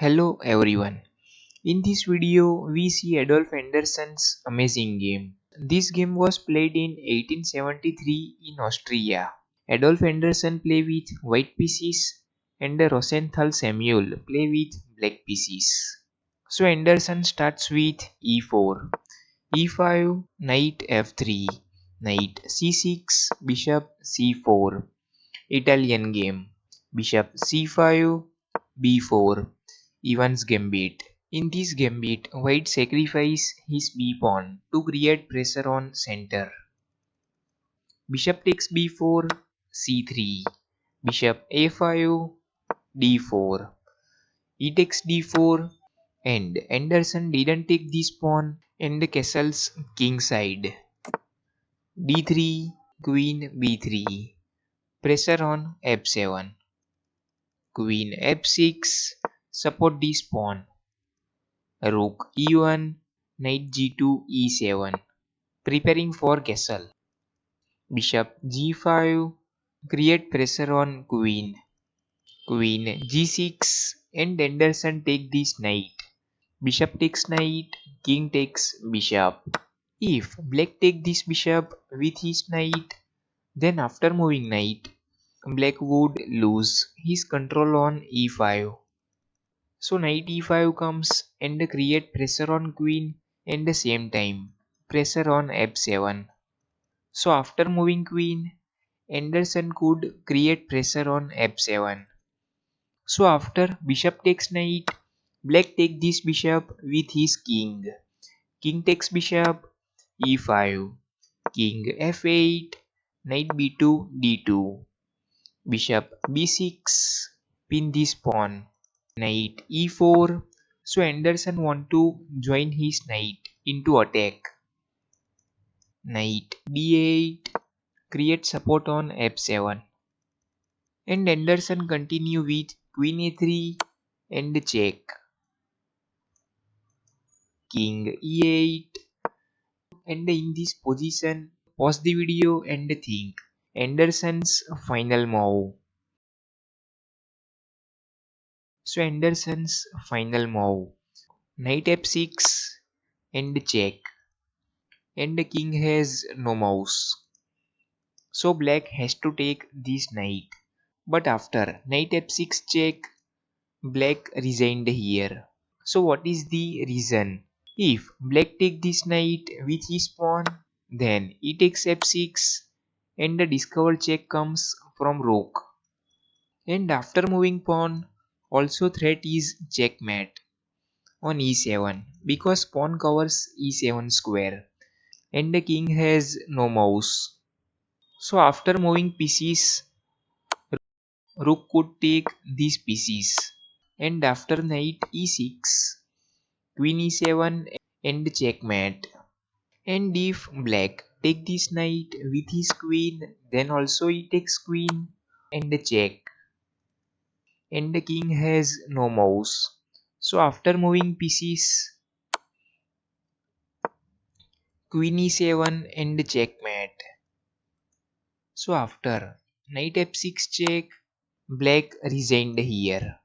Hello everyone. In this video we see Adolf Anderssen's amazing game. This game was played in 1873 in Austria. Adolf Anderssen play with white pieces and Rosenthal Samuel play with black pieces. So Anderssen starts with e4, e5, knight f3, knight c6, bishop c4, Italian game, bishop c5, b4, Evans gambit. In this gambit, white sacrifices his b-pawn to create pressure on center. Bishop takes b4, c3, bishop a5, d4, e takes d4, and Anderssen didn't take this pawn and the castle's king side. d3, queen b3, pressure on f7. Queen f6, support this pawn. Rook e1, knight g2 e7, preparing for castle. Bishop g5, create pressure on queen. Queen g6, and Anderssen take this knight. Bishop takes knight, king takes bishop. If black take this bishop with his knight, then after moving knight, black would lose his control on e5. So knight e5 comes and create pressure on queen and the same time pressure on f7. So after moving queen, Anderssen could create pressure on f7. So after bishop takes knight, black take this bishop with his king. King takes bishop, e5, king f8, knight b2 d2, bishop b6, pin this pawn, knight e4. So Anderssen want to join his knight into attack. Knight d8, create support on f7. And Anderssen continue with queen a3 and check. King e8. And in this position, pause the video and think. Anderssen's final move. So Anderssen's final move. Knight f6 and check. And the king has no mouse. So black has to take this knight. But after knight f6 check, black resigned here. So what is the reason? If black take this knight with his pawn, then e takes f6 and the discovered check comes from rook. And after moving pawn, also threat is checkmate on e7 because pawn covers e7 square and the king has no mouse. So after moving pieces, rook could take these pieces. And after knight e6, queen e7 and checkmate. And if black take this knight with his queen, then also he takes queen and check. And the king has no mouse. So after moving pieces, queen e7 and checkmate. So after knight f6 check, black resigned here.